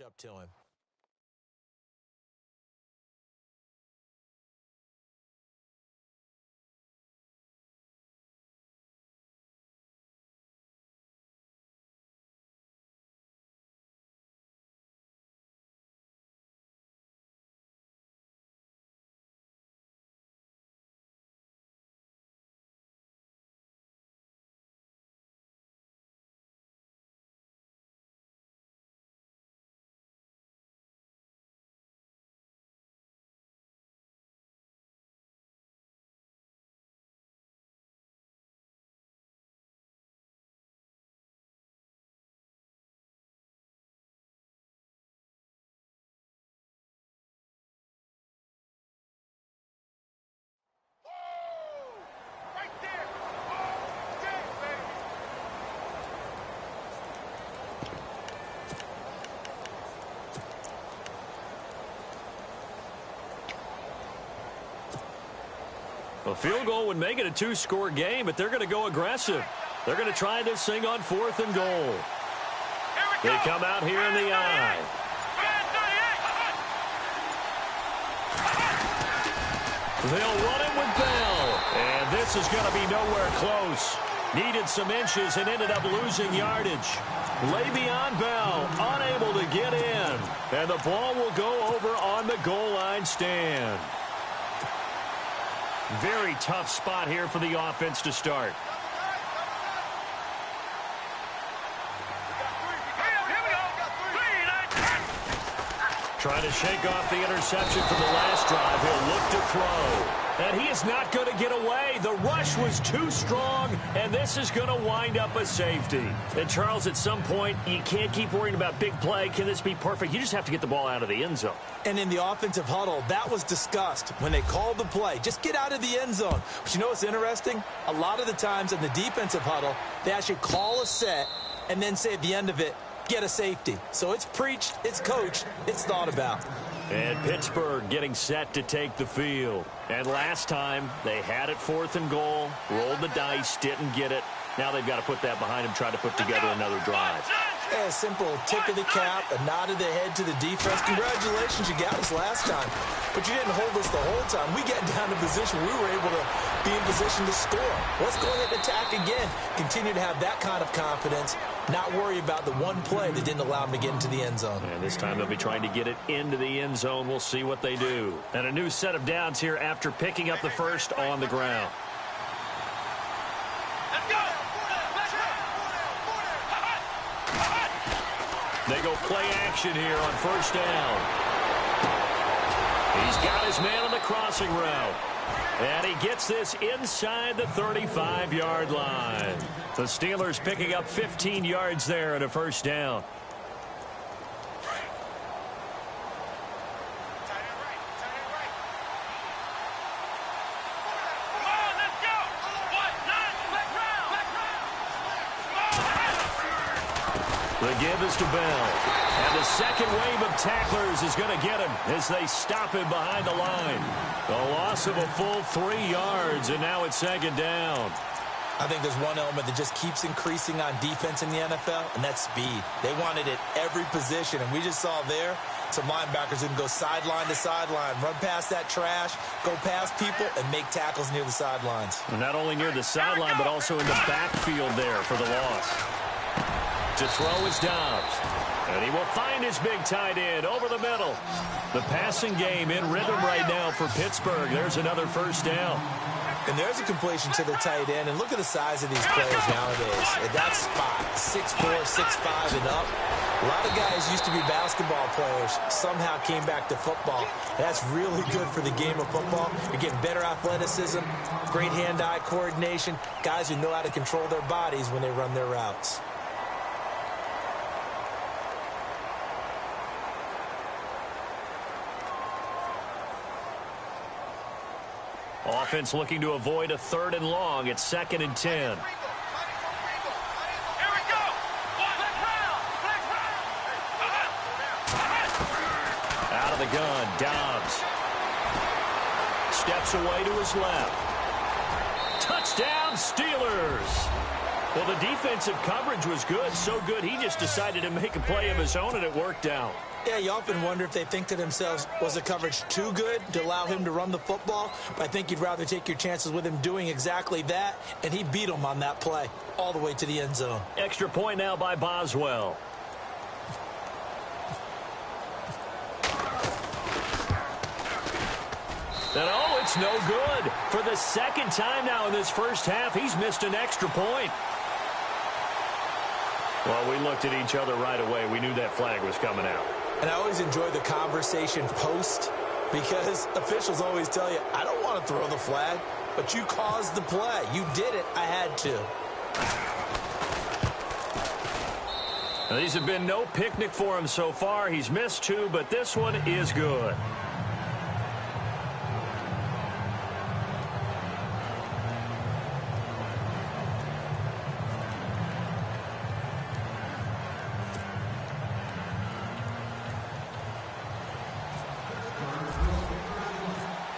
catch up to him. A field goal would make it a two-score game, but they're going to go aggressive. They're going to try this thing on 4th and goal. They come out here in the I. They'll run it with Bell. And this is going to be nowhere close. Needed some inches and ended up losing yardage. Le'Veon Bell unable to get in. And the ball will go over on the goal line stand. Very tough spot here for the offense to start. Trying to shake off the interception from the last drive. He'll look to throw. And he is not going to get away. The rush was too strong, and this is going to wind up a safety. And, Charles, at some point, you can't keep worrying about big play. Can this be perfect? You just have to get the ball out of the end zone. And in the offensive huddle, that was discussed when they called the play. Just get out of the end zone. But you know what's interesting? A lot of the times in the defensive huddle, they actually call a set and then say at the end of it, get a safety. So it's preached, it's coached, it's thought about. And Pittsburgh getting set to take the field. And last time, they had it 4th and goal, rolled the dice, didn't get it. Now they've got to put that behind them, try to put together another drive. Yeah, a simple tip of the cap, a nod of the head to the defense. Congratulations, you got us last time. But you didn't hold us the whole time. We got down to position. We were able to be in position to score. Let's go ahead and attack again. Continue to have that kind of confidence. Not worry about the one play that didn't allow them to get into the end zone. And this time they'll be trying to get it into the end zone. We'll see what they do. And a new set of downs here after picking up the first on the ground. They go play action here on 1st down. He's got his man on the crossing route. And he gets this inside the 35-yard line. The Steelers picking up 15 yards there at a 1st down. The give is to Bell. And the second wave of tacklers is going to get him as they stop him behind the line. A loss of a full 3 yards, and now it's 2nd down. I think there's one element that just keeps increasing on defense in the NFL, and that's speed. They want it at every position, and we just saw there some linebackers who can go sideline to sideline, run past that trash, go past people, and make tackles near the sidelines. Not only near the sideline, but also in the backfield there for the loss. To throw is Dobbs. And he will find his big tight end over the middle. The passing game in rhythm right now for Pittsburgh. There's another 1st down. And there's a completion to the tight end. And look at the size of these players nowadays. At that spot, 6'4", 6'5", and up. A lot of guys used to be basketball players. Somehow came back to football. That's really good for the game of football. You're getting better athleticism, great hand-eye coordination, guys who know how to control their bodies when they run their routes. Offense looking to avoid a 3rd and long. It's 2nd and 10. Out of the gun, Dobbs. Steps away to his left. Touchdown, Steelers. Well, the defensive coverage was good, so good he just decided to make a play of his own, and it worked out. Yeah, you often wonder if they think to themselves, was the coverage too good to allow him to run the football? But I think you'd rather take your chances with him doing exactly that, and he beat him on that play all the way to the end zone. Extra point now by Boswell. And oh, it's no good. For the second time now in this first half, he's missed an extra point. Well, we looked at each other right away. We knew that flag was coming out. And I always enjoy the conversation post because officials always tell you, I don't want to throw the flag, but you caused the play. You did it. I had to. Now, these have been no picnic for him so far. He's missed two, but this one is good.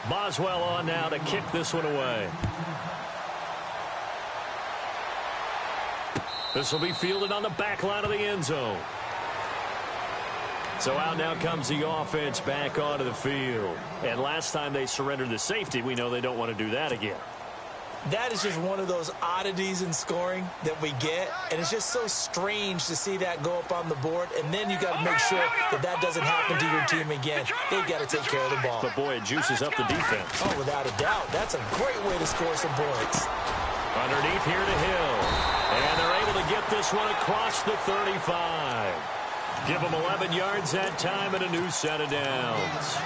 Boswell on now to kick this one away. This will be fielded on the back line of the end zone. So out now comes the offense back onto the field. And last time they surrendered the safety, we know they don't want to do that again. That is just one of those oddities in scoring that we get, and it's just so strange to see that go up on the board, and then you got to make sure that that doesn't happen to your team again. They've got to take care of the ball. But, boy, it juices up the defense. Oh, without a doubt. That's a great way to score some points. Underneath here to Hill, and they're able to get this one across the 35. Give them 11 yards that time and a new set of downs.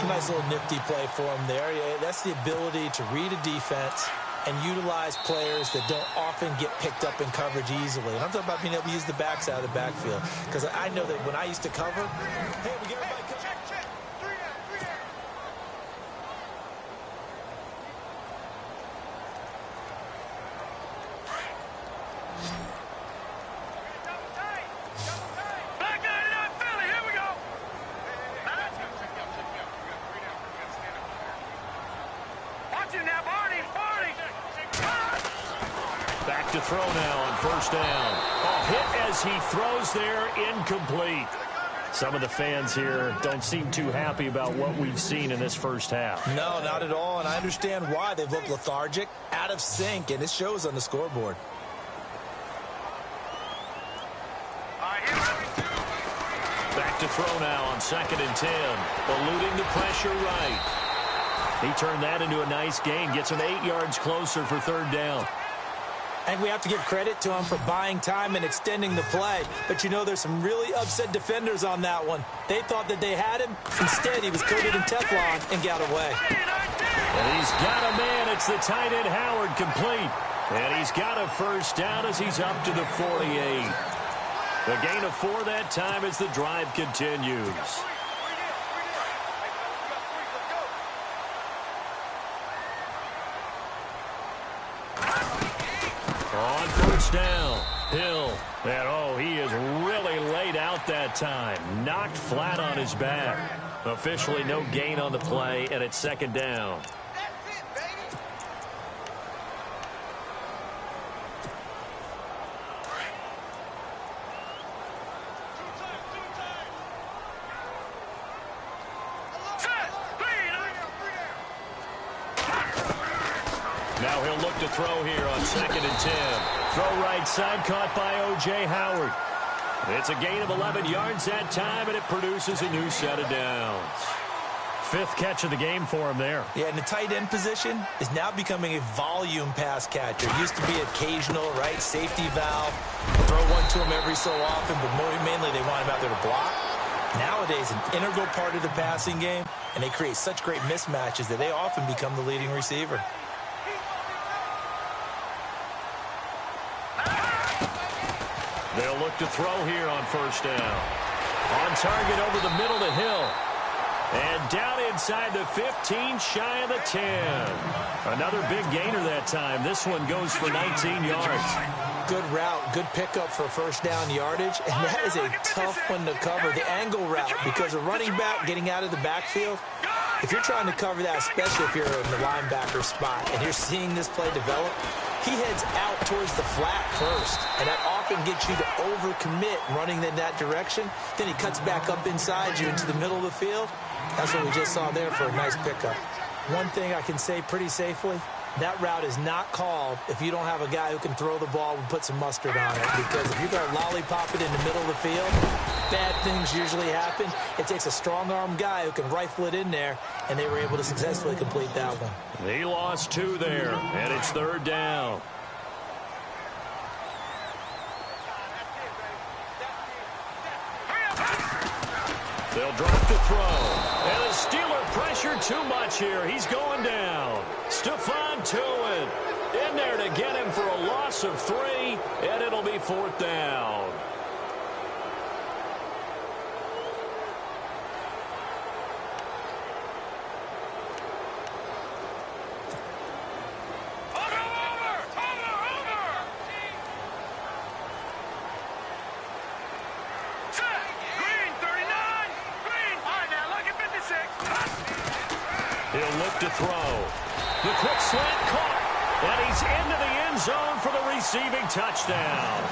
Nice little nifty play for him there. Yeah, that's the ability to read a defense and utilize players that don't often get picked up in coverage easily. And I'm talking about being able to use the backside of the backfield. Because I know that when I used to cover, hey, we get everybody covered. Check. 3 out. Back out of that Philly. Here we go. Watch him now, Barney. Back to throw now on first down. A hit as he throws there, incomplete. Some of the fans here don't seem too happy about what we've seen in this first half. No, not at all, and I understand why. They've looked lethargic, out of sync, and it shows on the scoreboard. Back to throw now on 2nd and 10. Eluding the pressure right. He turned that into a nice gain. Gets him 8 yards closer for 3rd down. And we have to give credit to him for buying time and extending the play. But, you know, there's some really upset defenders on that one. They thought that they had him. Instead, he was coated in Teflon and got away. And he's got a man. It's the tight end Howard, complete. And he's got a first down as he's up to the 48. The gain of 4 that time as the drive continues. On first down, Hill. And, oh, he is really laid out that time. Knocked flat on his back. Officially no gain on the play, and it's 2nd down. Now he'll look to throw here on 2nd and 10. Throw right side, caught by O.J. Howard. It's a gain of 11 yards that time, and it produces a new set of downs. 5th catch of the game for him there. Yeah, and the tight end position is now becoming a volume pass catcher. Used to be occasional, right, safety valve. Throw one to him every so often, but mainly they want him out there to block. Nowadays, an integral part of the passing game, and they create such great mismatches that they often become the leading receiver. They'll look to throw here on first down. On target over the middle to Hill. And down inside the 15, shy of the 10. Another big gainer that time. This one goes for 19 yards. Good route, good pickup for first down yardage, and that is a tough one to cover, the angle route, because a running back getting out of the backfield, if you're trying to cover that, especially if you're in the linebacker spot, and you're seeing this play develop, he heads out towards the flat first, and that often get you to overcommit running in that direction. Then he cuts back up inside you into the middle of the field. That's what we just saw there for a nice pickup. One thing I can say pretty safely, that route is not called if you don't have a guy who can throw the ball and put some mustard on it. Because if you're going to lollipop it in the middle of the field, bad things usually happen. It takes a strong-arm guy who can rifle it in there, and they were able to successfully complete that one. He lost 2 there, and it's 3rd down. They'll drop the throw. And the Steeler pressure too much here. He's going down. Stephon Tuitt in there to get him for a loss of 3, and it'll be 4th down. He'll look to throw. The quick slant caught. And he's into the end zone for the receiving touchdown.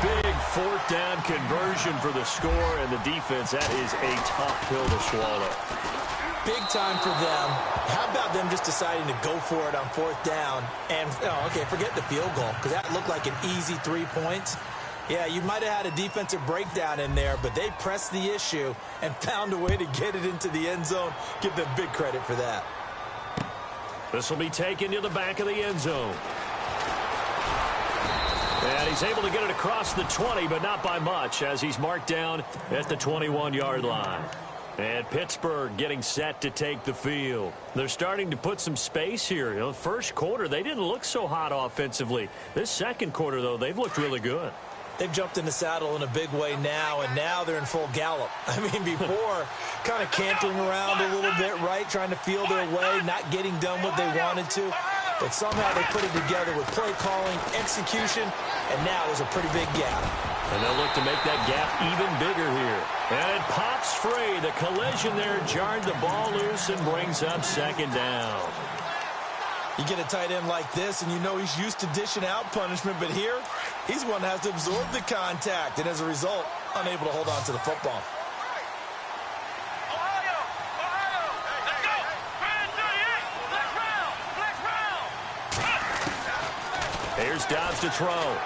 Big 4th down conversion for the score, and the defense, that is a tough pill to swallow. Big time for them. How about them just deciding to go for it on 4th down? And, okay, forget the field goal, because that looked like an easy 3 points. Yeah, you might have had a defensive breakdown in there, but they pressed the issue and found a way to get it into the end zone. Give them big credit for that. This will be taken to the back of the end zone. And he's able to get it across the 20, but not by much, as he's marked down at the 21-yard line. And Pittsburgh getting set to take the field. They're starting to put some space here. You know, first quarter, they didn't look so hot offensively. This second quarter, though, they've looked really good. They've jumped in the saddle in a big way now, and now they're in full gallop. I mean, before, kind of cantering around a little bit, right, trying to feel their way, not getting done what they wanted to. But somehow they put it together with play calling, execution, and now there's a pretty big gap. And they'll look to make that gap even bigger here. And it pops free. The collision there jarred the ball loose and brings up 2nd down. You get a tight end like this, and you know he's used to dishing out punishment, but here, he's one that has to absorb the contact, and as a result, unable to hold on to the football. Here's Dobbs to throw.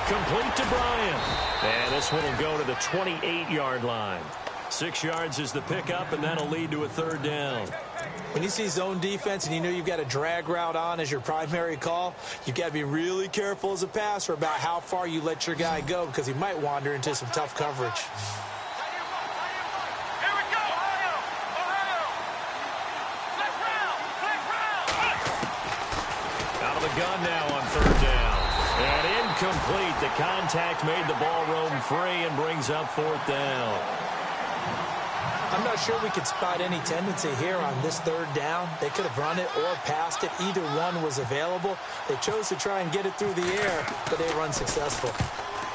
Complete to Bryant. And this one will go to the 28-yard line. 6 yards is the pickup, and that'll lead to a 3rd down. When you see zone defense and you know you've got a drag route on as your primary call, you've got to be really careful as a passer about how far you let your guy go, because he might wander into some tough coverage. Out of the gun now on 3rd down. And incomplete. The contact made the ball roam free and brings up 4th down. I'm not sure we could spot any tendency here on this 3rd down. They could have run it or passed it. Either one was available. They chose to try and get it through the air, but they were unsuccessful.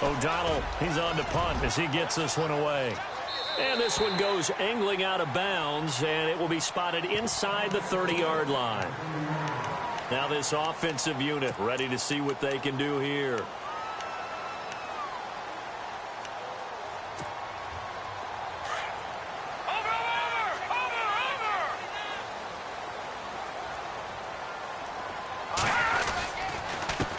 O'Donnell, he's on to punt as he gets this one away. And this one goes angling out of bounds, and it will be spotted inside the 30-yard line. Now this offensive unit ready to see what they can do here.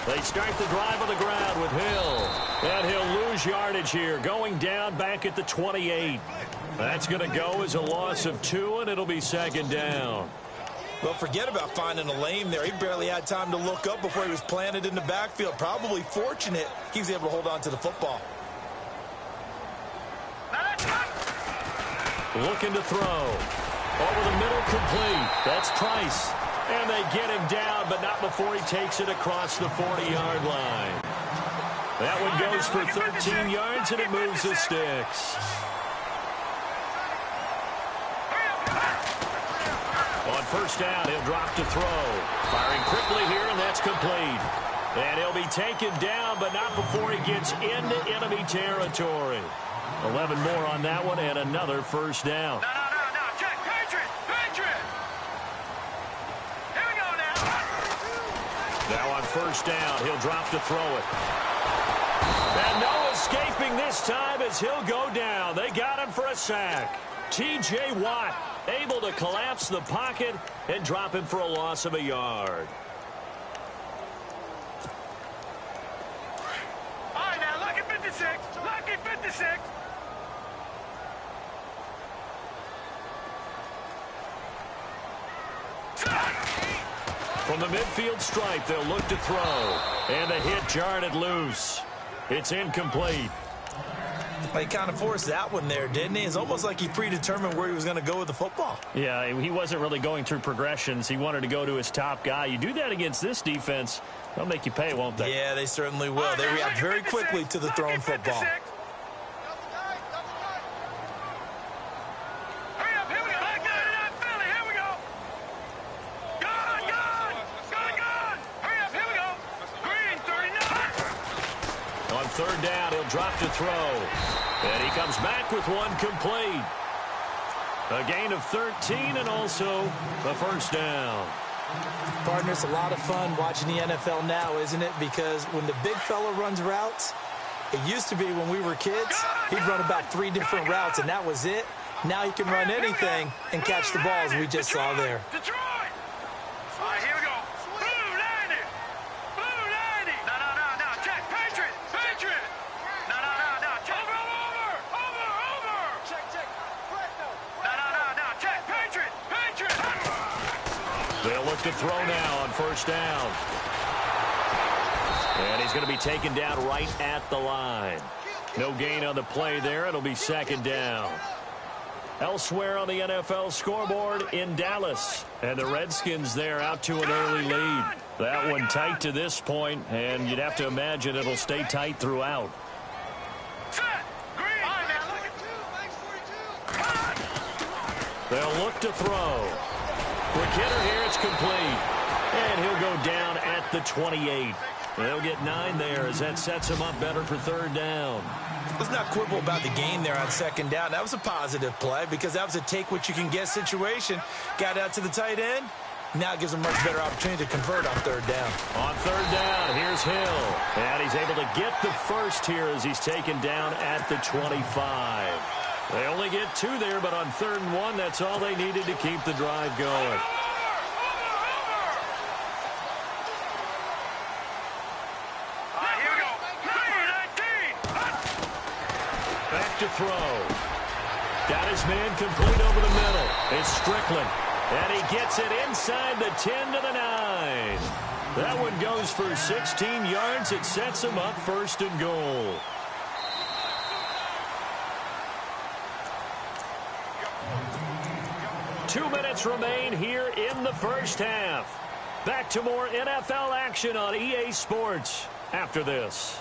They start the drive on the ground with Hill. And he'll lose yardage here, going down back at the 28. That's going to go as a loss of 2, and it'll be 2nd down. Well, forget about finding a lane there. He barely had time to look up before he was planted in the backfield. Probably fortunate he was able to hold on to the football. Looking to throw. Over the middle, complete. That's Price. And they get him down, but not before he takes it across the 40-yard line. That one goes for 13 yards, and it moves the sticks. On 1st down, he'll drop to throw. Firing quickly here, and that's complete. And he'll be taken down, but not before he gets into enemy territory. 11 more on that one, and another 1st down. No, check, Patriot. Here we go now. Now on 1st down, he'll drop to throw it. And no escaping this time as he'll go down. They got him for a sack. T.J. Watt able to collapse the pocket and drop him for a loss of a yard. All right, now, lucky 56. Lucky 56. From the midfield stripe, they'll look to throw. And the hit jarred it loose. It's incomplete. He kind of forced that one there, didn't he? It's almost like he predetermined where he was going to go with the football. Yeah, he wasn't really going through progressions. He wanted to go to his top guy. You do that against this defense, they'll make you pay, won't they? Yeah, they certainly will. They react very quickly to the thrown football. Third down, he'll drop to throw. And he comes back with one complete. A gain of 13 and also a first down. Partner, it's a lot of fun watching the NFL now, isn't it? Because when the big fella runs routes, it used to be when we were kids, he'd run about 3 different routes, and that was it. Now he can run anything and catch the balls we just saw there. They'll look to throw now on first down. And he's going to be taken down right at the line. No gain on the play there. It'll be second down. Elsewhere on the NFL scoreboard in Dallas. And the Redskins there out to an early lead. That one tight to this point, and you'd have to imagine it'll stay tight throughout. They'll look to throw. Quick hitter here, it's complete. And he'll go down at the 28. They'll get 9 there as that sets him up better for third down. Let's not quibble about the gain there on second down. That was a positive play because that was a take-what-you-can-get situation. Got out to the tight end. Now it gives him a much better opportunity to convert on third down. On third down, here's Hill. And he's able to get the first here as he's taken down at the 25. They only get 2 there, but on 3rd and 1, that's all they needed to keep the drive going. Here we go. Back to throw. Got his man complete over the middle. It's Strickland. And he gets it inside the 10 to the 9. That one goes for 16 yards. It sets him up 1st and goal. Two minutes remain here in the first half. Back to more NFL action on EA Sports after this.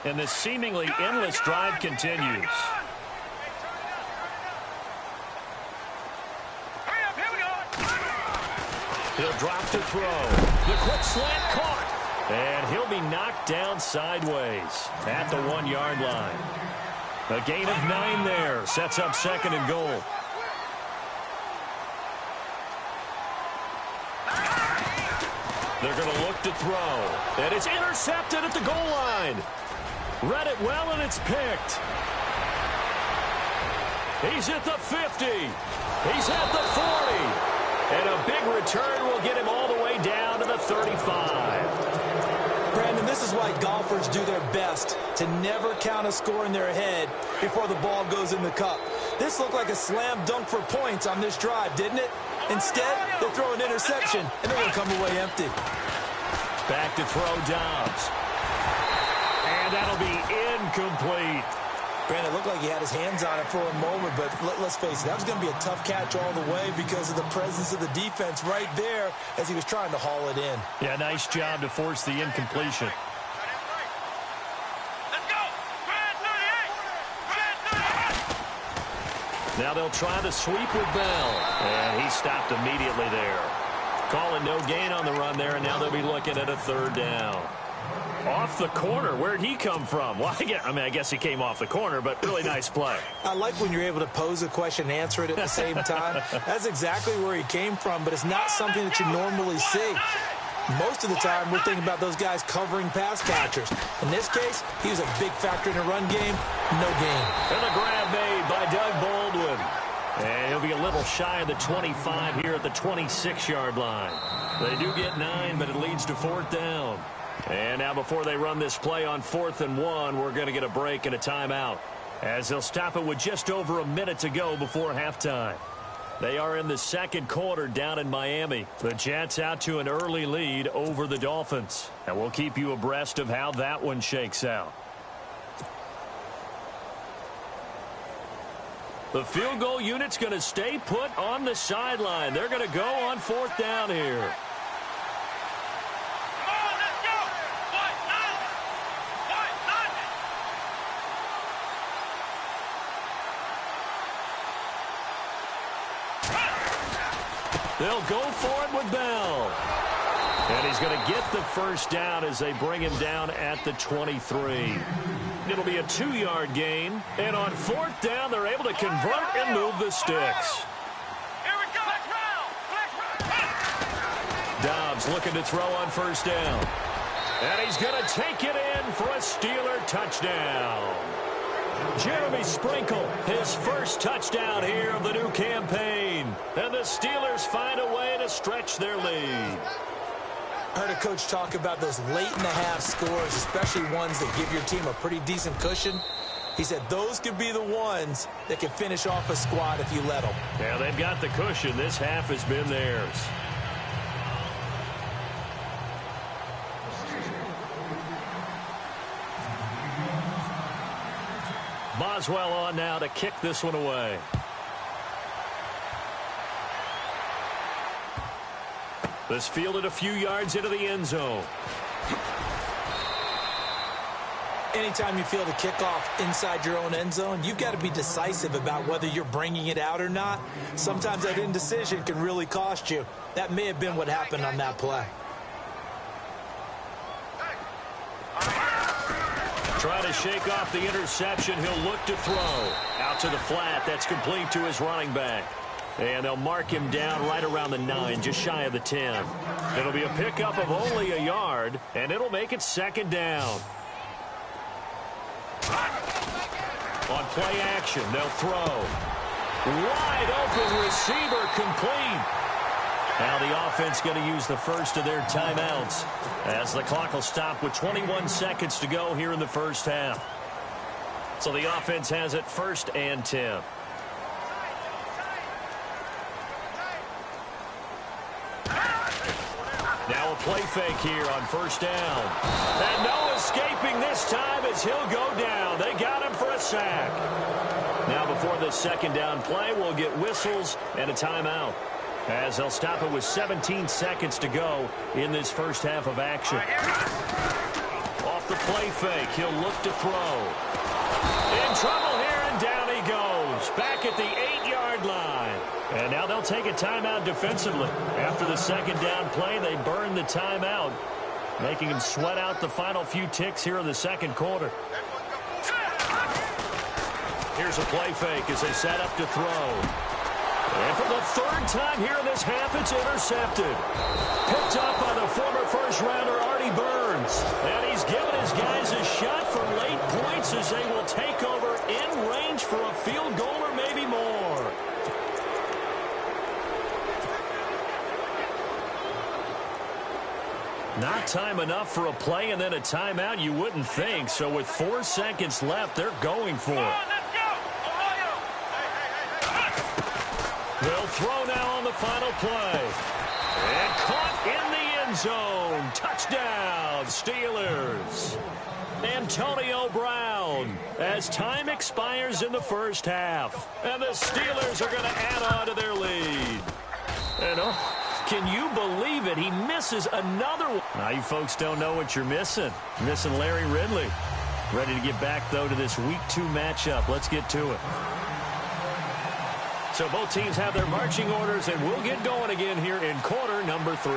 And this seemingly endless drive continues. He'll drop to throw. The quick slant caught. And he'll be knocked down sideways at the 1-yard line. A gain of 9 there. Sets up 2nd and goal. They're going to look to throw. And it's intercepted at the goal line. Read it well, and it's picked. He's at the 50. He's at the 40. And a big return will get him all the way down to the 35. Brandon, this is why golfers do their best to never count a score in their head before the ball goes in the cup. This looked like a slam dunk for points on this drive, didn't it? Instead, they throw an interception, and they're going to come away empty. Back to throw Dobbs. And that'll be incomplete. Brandon, it looked like he had his hands on it for a moment, but let's face it, that was going to be a tough catch all the way because of the presence of the defense right there as he was trying to haul it in. Yeah, nice job to force the incompletion. Let's go. Now they'll try the sweep with Bell. And he stopped immediately there. Calling no gain on the run there, and now they'll be looking at a 3rd down. Off the corner. Where'd he come from? Well, I guess he came off the corner, but really nice play. I like when you're able to pose a question and answer it at the same time. That's exactly where he came from, but it's not something that you normally see. Most of the time, we're thinking about those guys covering pass catchers. In this case, he was a big factor in the run game. No gain. And the grab made by Doug Baldwin. And he'll be a little shy of the 25 here at the 26-yard line. They do get 9, but it leads to 4th down. And now before they run this play on 4th and 1, we're going to get a break and a timeout, as they'll stop it with just over a minute to go before halftime. They are in the second quarter down in Miami. The Jets out to an early lead over the Dolphins. And we'll keep you abreast of how that one shakes out. The field goal unit's going to stay put on the sideline. They're going to go on 4th down here. They'll go for it with Bell. And he's going to get the first down as they bring him down at the 23. It'll be a 2-yard gain. And on 4th down, they're able to convert and move the sticks. Here we go. Dobbs looking to throw on 1st down. And he's going to take it in for a Steeler touchdown. Jeremy Sprinkle, his first touchdown here of the new campaign. And the Steelers find a way to stretch their lead. I heard a coach talk about those late-in-the-half scores, especially ones that give your team a pretty decent cushion. He said those could be the ones that can finish off a squad if you let them. Yeah, they've got the cushion. This half has been theirs. Boswell on now to kick this one away. This fielded a few yards into the end zone. Anytime you field a kickoff inside your own end zone, you've got to be decisive about whether you're bringing it out or not. Sometimes that indecision can really cost you. That may have been what happened on that play. Trying to shake off the interception. He'll look to throw. Out to the flat. That's complete to his running back. And they'll mark him down right around the 9, just shy of the 10. It'll be a pickup of only a yard, and it'll make it 2nd down. On play action, they'll throw. Wide open receiver, complete. Now the offense going to use the first of their timeouts, as the clock will stop with 21 seconds to go here in the first half. So the offense has it 1st and 10. Now a play fake here on 1st down. And no escaping this time as he'll go down. They got him for a sack. Now before this 2nd down play, we'll get whistles and a timeout, as they'll stop it with 17 seconds to go in this first half of action. Off the play fake, he'll look to throw. In trouble here, and down he goes. Back at the 8-yard line. And now they'll take a timeout defensively. After the 2nd down play, they burn the timeout, making them sweat out the final few ticks here in the 2nd quarter. Here's a play fake as they set up to throw. And for the 3rd time here in this half, it's intercepted. Picked up by the former first-rounder Artie Burns. And he's given his guys a shot for late points as they will take over in range for a field goal or maybe more. Not time enough for a play and then a timeout, you wouldn't think. So with 4 seconds left, they're going for it. They'll throw now on the final play. And caught in the end zone. Touchdown, Steelers. Antonio Brown, as time expires in the first half. And the Steelers are going to add on to their lead. And can you believe it? He misses another one. Now you folks don't know what you're missing. You're missing Larry Ridley. Ready to get back, though, to this Week 2 matchup. Let's get to it. So both teams have their marching orders, and we'll get going again here in quarter number 3.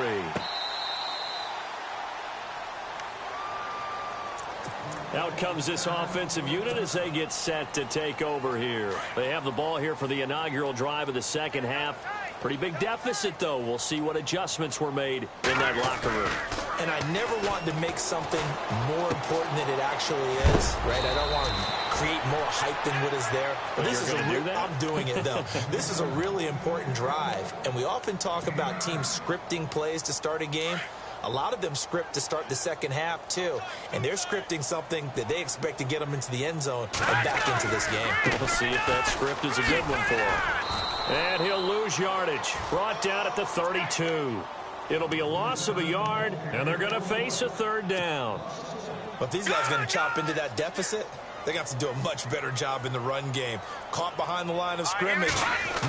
Out comes this offensive unit as they get set to take over here. They have the ball here for the inaugural drive of the second half. Pretty big deficit, though. We'll see what adjustments were made in that locker room. And I never want to make something more important than it actually is, right? I don't want to create more hype than what is there. But this is I'm doing it, though. This is a really important drive. And we often talk about teams scripting plays to start a game. A lot of them script to start the second half, too. And they're scripting something that they expect to get them into the end zone and back into this game. We'll see if that script is a good one for him. And he'll lose yardage. Brought down at the 32. It'll be a loss of a yard, and they're going to face a third down. But if these guys are going to chop into that deficit, they're going to have to do a much better job in the run game. Caught behind the line of scrimmage,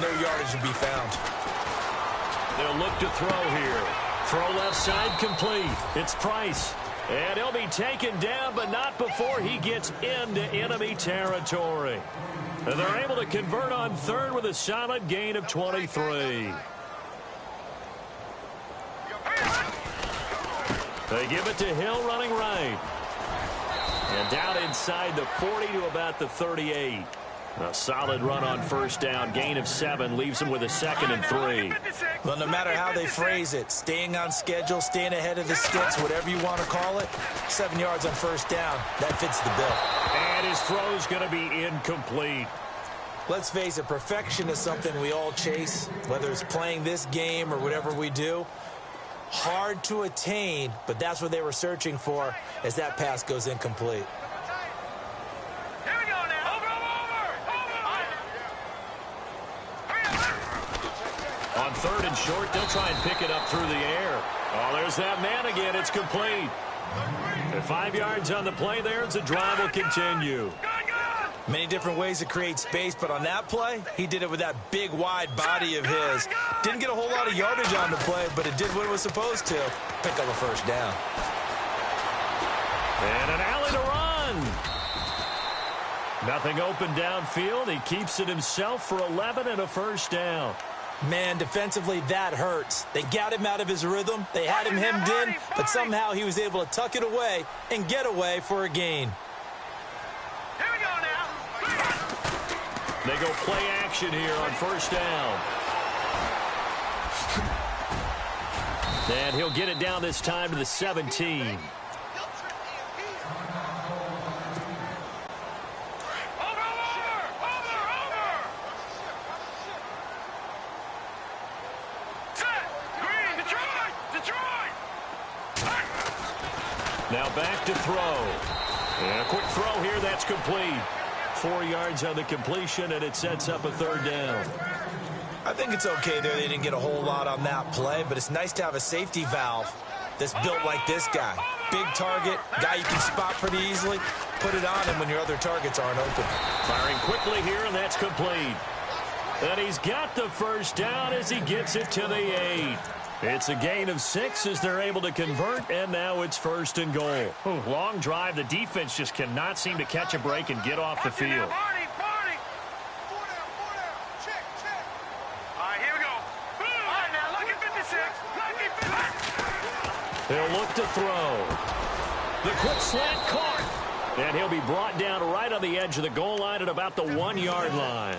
no yardage will be found. They'll look to throw here. Throw left side complete. It's Price. And he'll be taken down, but not before he gets into enemy territory. And they're able to convert on third with a solid gain of 23. They give it to Hill running right. And down inside the 40 to about the 38. A solid run on first down. Gain of 7 leaves them with a 2nd and 3. Well, no matter how they phrase it, staying on schedule, staying ahead of the sticks, whatever you want to call it, 7 yards on first down, that fits the bill. And his throw's going to be incomplete. Let's face it, perfection is something we all chase, whether it's playing this game or whatever we do. Hard to attain, but that's what they were searching for as that pass goes incomplete. On third and short, they'll try and pick it up through the air. Oh, there's that man again. It's complete. And 5 yards on the play there as the drive will continue. Many different ways to create space, but on that play, he did it with that big, wide body of his. Didn't get a whole lot of yardage on the play, but it did what it was supposed to. Pick up a first down. And an alley to run. Nothing open downfield. He keeps it himself for 11 and a first down. Man, defensively, that hurts. They got him out of his rhythm. They had him hemmed in, but somehow he was able to tuck it away and get away for a gain. Here we go now. They go play action here on first down. And he'll get it down this time to the 17. Now back to throw. And a quick throw here, that's complete. 4 yards on the completion, and it sets up a third down. I think it's okay there. They didn't get a whole lot on that play, but it's nice to have a safety valve that's built like this guy. Big target, guy you can spot pretty easily. Put it on him when your other targets aren't open. Firing quickly here, and that's complete. And he's got the first down as he gets it to the 8. It's a gain of 6 as they're able to convert, and now it's 1st and goal. Ooh, long drive. The defense just cannot seem to catch a break and get off the field. He'll look to throw. The quick slant caught. And he'll be brought down right on the edge of the goal line at about the 1 yard line.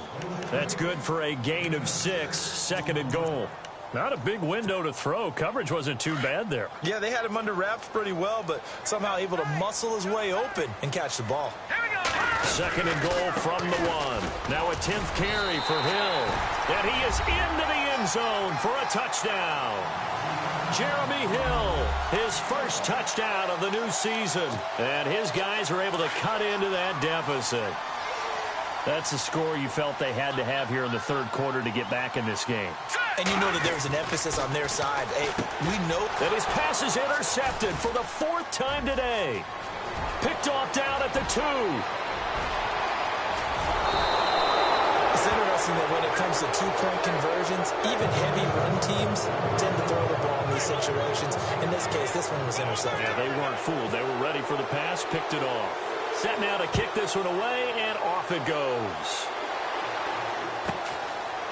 That's good for a gain of 6, 2nd and goal. Not a big window to throw. Coverage wasn't too bad there. Yeah, they had him under wraps pretty well, but somehow able to muscle his way open and catch the ball. 2nd and goal from the 1. Now a 10th carry for Hill. And he is into the end zone for a touchdown. Jeremy Hill, his first touchdown of the new season. And his guys are able to cut into that deficit. That's the score you felt they had to have here in the third quarter to get back in this game. And you know that there's an emphasis on their side. Hey, we know that his pass is intercepted for the 4th time today. Picked off down at the 2. It's interesting that when it comes to two-point conversions, even heavy run teams tend to throw the ball in these situations. In this case, this one was intercepted. Yeah, they weren't fooled. They were ready for the pass, picked it off. Set now to kick this one away, and off it goes.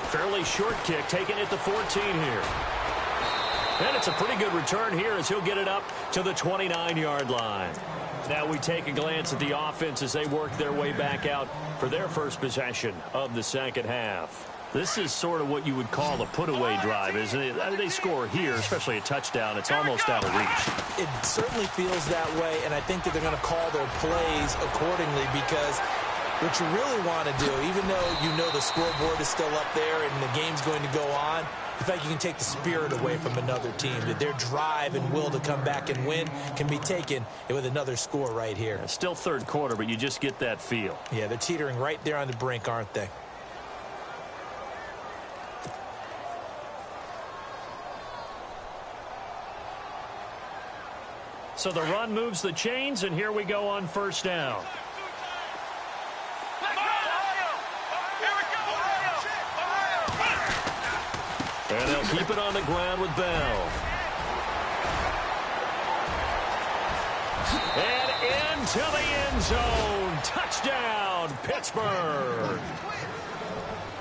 Fairly short kick, taken at the 14 here. And it's a pretty good return here as he'll get it up to the 29-yard line. Now we take a glance at the offense as they work their way back out for their first possession of the second half. This is sort of what you would call a put-away drive, isn't it? I mean, they score here, especially a touchdown. It's almost out of reach. It certainly feels that way, and I think that they're going to call their plays accordingly because what you really want to do, even though you know the scoreboard is still up there and the game's going to go on, in fact, you can take the spirit away from another team, that their drive and will to come back and win can be taken with another score right here. It's still third quarter, but you just get that feel. Yeah, they're teetering right there on the brink, aren't they? So the run moves the chains, and here we go on first down. And they'll keep it on the ground with Bell. And into the end zone. Touchdown, Pittsburgh.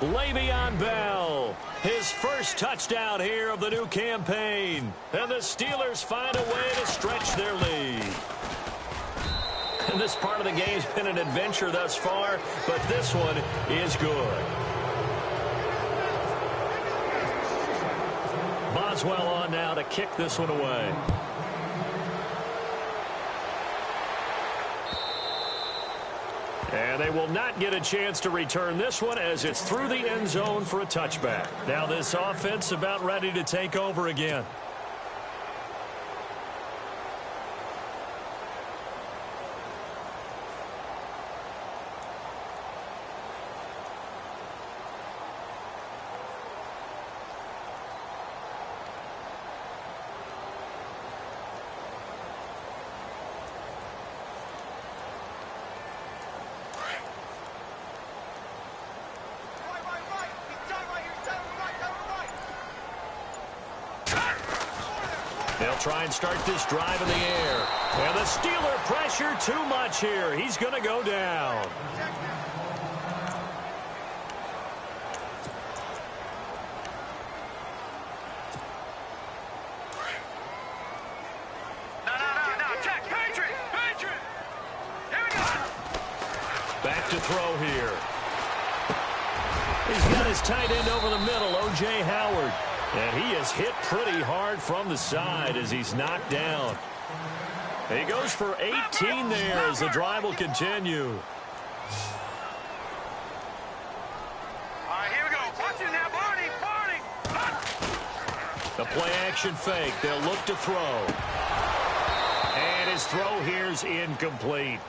Le'Veon Bell, his first touchdown here of the new campaign. And the Steelers find a way to stretch their lead. And this part of the game's been an adventure thus far, but this one is good. Boswell on now to kick this one away. And they will not get a chance to return this one as it's through the end zone for a touchback. Now this offense about ready to take over again. They'll try and start this drive in the air. And the Steeler pressure too much here. He's going to go down. No. Check. Patriot. Here we go. Back to throw here. He's got his tight end over the middle, O.J. Howard. And he is hit pretty hard from the side as he's knocked down. He goes for 18 there as the drive will continue. All right, here we go. Watch it now, Barney. The play action fake. They'll look to throw. And his throw here's incomplete.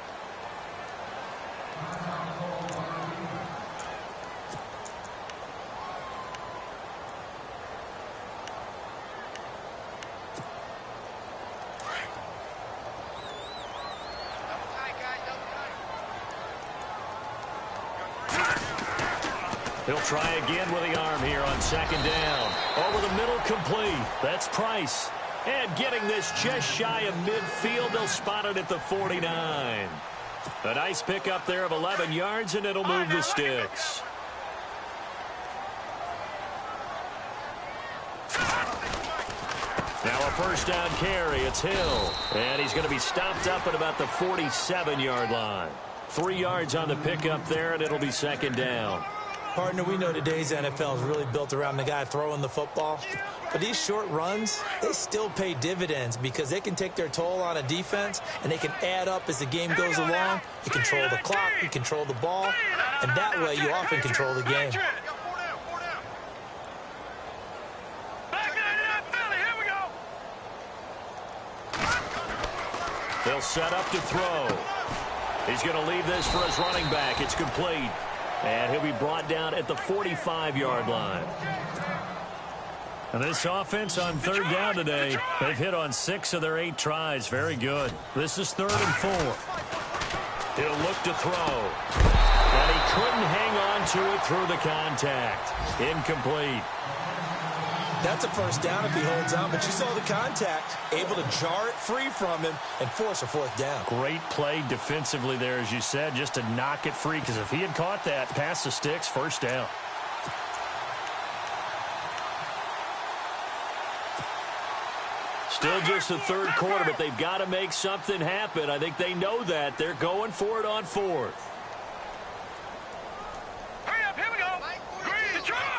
He'll try again with the arm here on second down. Over the middle, complete. That's Price. And getting this just shy of midfield, they'll spot it at the 49. A nice pickup there of 11 yards, and it'll move the sticks. Now a first down carry. It's Hill. And he's going to be stopped up at about the 47-yard line. 3 yards on the pickup there, and it'll be second down. Partner, we know today's NFL is really built around the guy throwing the football. But these short runs, they still pay dividends because they can take their toll on a defense and they can add up as the game goes along. You control the clock, you control the ball, and that way you often control the game. They'll set up to throw. He's going to leave this for his running back. It's complete. And he'll be brought down at the 45-yard line. And this offense on third down today, they've hit on 6 of their 8 tries. Very good. This is 3rd and 4. He'll look to throw. And he couldn't hang on to it through the contact. Incomplete. That's a first down if he holds on, but you saw the contact, able to jar it free from him and force a 4th down. Great play defensively there, as you said, just to knock it free, because if he had caught that, past the sticks, first down. Still just the third quarter, but they've got to make something happen. I think they know that. They're going for it on 4th. Hurry up, here we go. Green, to try.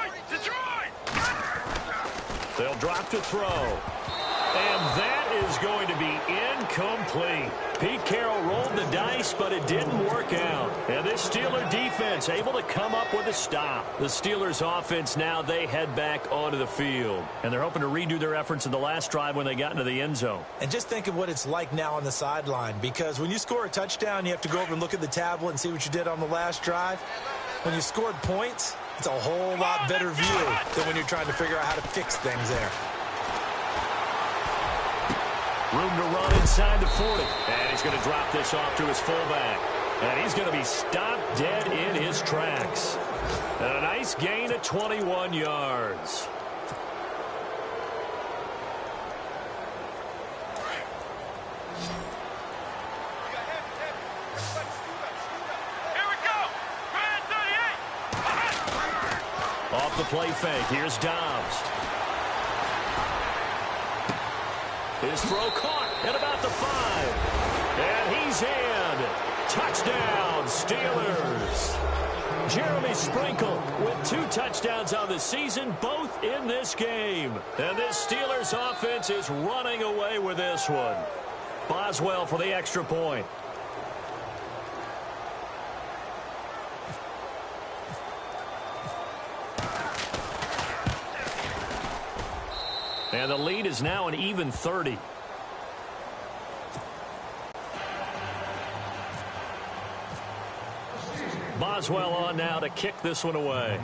They'll drop to throw. And that is going to be incomplete. Pete Carroll rolled the dice, but it didn't work out. And this Steeler defense able to come up with a stop. The Steelers offense now, they head back onto the field. And they're hoping to redo their efforts in the last drive when they got into the end zone. And just think of what it's like now on the sideline, because when you score a touchdown, you have to go over and look at the tablet and see what you did on the last drive. When you scored points, it's a whole lot better view than when you're trying to figure out how to fix things there. Room to run inside the 40. And he's going to drop this off to his fullback. And he's going to be stopped dead in his tracks. And a nice gain of 21 yards. Here we go. Grand 38. Off the play fake. Here's Dobbs. His throw caught at about the 5. And he's in. Touchdown, Steelers. Jeremy Sprinkle with 2 touchdowns on the season, both in this game. And this Steelers offense is running away with this one. Boswell for the extra point. And the lead is now an even 30. Boswell on now to kick this one away.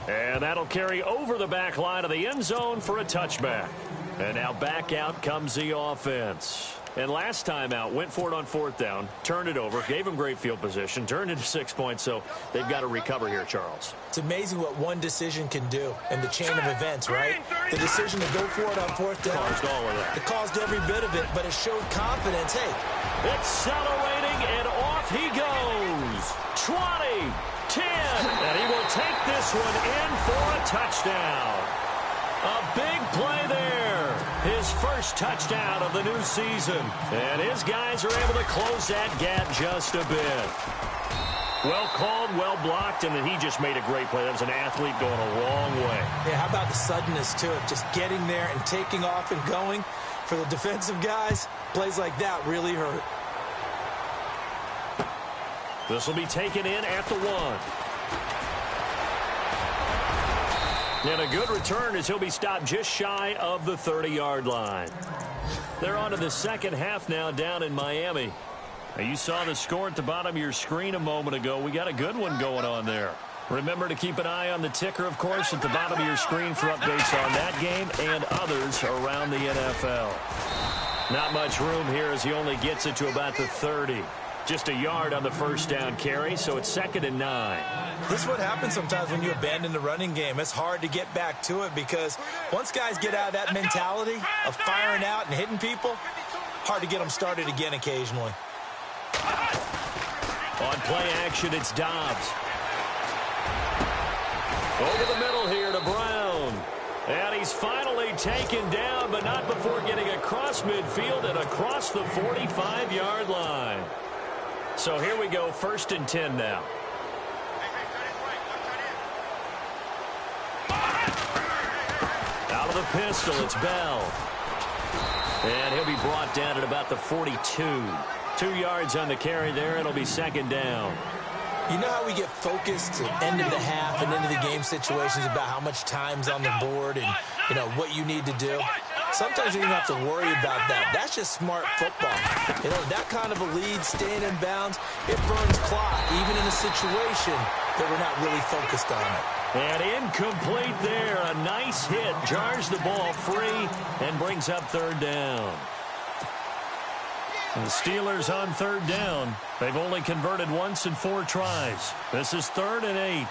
And that'll carry over the back line of the end zone for a touchback. And now back out comes the offense. And last time out, went for it on 4th down, turned it over, gave them great field position, turned into 6 points, so they've got to recover here, Charles. It's amazing what one decision can do in the chain of events, right? The decision to go for it on 4th down. Caused all of that. It caused every bit of it, but it showed confidence. Hey, accelerating, and off he goes. 20, 10, and he will take this one in for a touchdown. A big play there. His first touchdown of the new season. And his guys are able to close that gap just a bit. Well called, well blocked, and then he just made a great play. That was an athlete going a long way. Yeah, how about the suddenness to it? Just getting there and taking off and going. For the defensive guys, plays like that really hurt. This will be taken in at the 1. And a good return as he'll be stopped just shy of the 30-yard line. They're on to the second half now down in Miami. Now, you saw the score at the bottom of your screen a moment ago. We got a good one going on there. Remember to keep an eye on the ticker, of course, at the bottom of your screen for updates on that game and others around the NFL. Not much room here as he only gets it to about the 30. Just a yard on the first down carry, so it's 2nd and 9. This is what happens sometimes when you abandon the running game. It's hard to get back to it because once guys get out of that mentality of firing out and hitting people, hard to get them started again occasionally. On play action, it's Dobbs. Over the middle here to Brown. And he's finally taken down, but not before getting across midfield and across the 45-yard line. So here we go, 1st and 10 now. Out of the pistol, it's Bell. And he'll be brought down at about the 42. 2 yards on the carry there. It'll be 2nd down. You know how we get focused at end of the half and into the game situations about how much time's on the board and, you know, what you need to do? Sometimes you don't have to worry about that. That's just smart football. You know, that kind of a lead, staying in bounds, it burns clock, even in a situation that we're not really focused on it. And incomplete there. A nice hit. Jars the ball free and brings up 3rd down. And the Steelers on 3rd down. They've only converted once in 4 tries. This is 3rd and 8.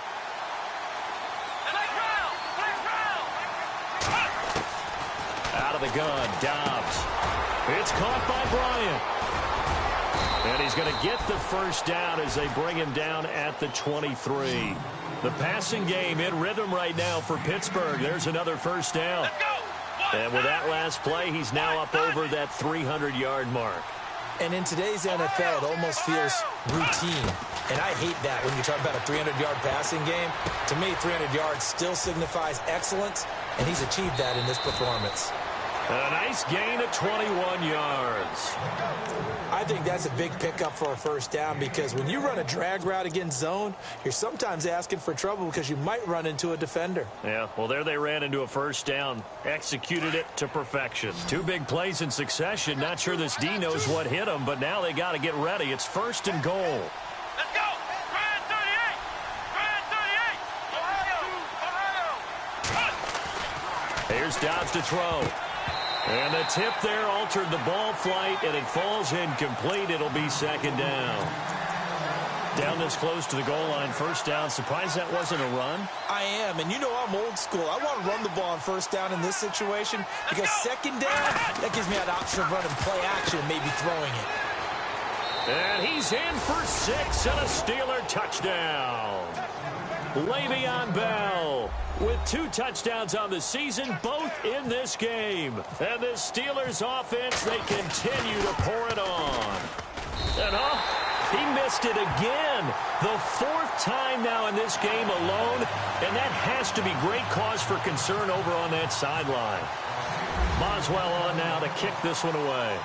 Out of the gun, Dobbs. It's caught by Bryant. And he's going to get the first down as they bring him down at the 23. The passing game in rhythm right now for Pittsburgh. There's another first down. And with that last play, he's now up over that 300-yard mark. And in today's NFL, it almost feels routine. And I hate that when you talk about a 300-yard passing game. To me, 300 yards still signifies excellence, and he's achieved that in this performance. A nice gain of 21 yards. I think that's a big pickup for a first down because when you run a drag route against zone, you're sometimes asking for trouble because you might run into a defender. Yeah, well, there they ran into a first down. Executed it to perfection. 2 big plays in succession. Not sure this D knows what hit him, but now they got to get ready. It's 1st and goal. Let's go! Grand 38! Grand 38! Ohio! Here's Dobbs to throw. And the tip there altered the ball flight, and it falls incomplete. It'll be 2nd down. Down this close to the goal line, first down. Surprised that wasn't a run? I am, and you know I'm old school. I want to run the ball on first down in this situation because 2nd down, that gives me an option of running play action and maybe throwing it. And he's in for 6 and a Steeler touchdown. Le'Veon Bell with 2 touchdowns on the season, both in this game. And the Steelers offense, they continue to pour it on. And he missed it again. The 4th time now in this game alone, and that has to be great cause for concern over on that sideline. Boswell on now to kick this one away.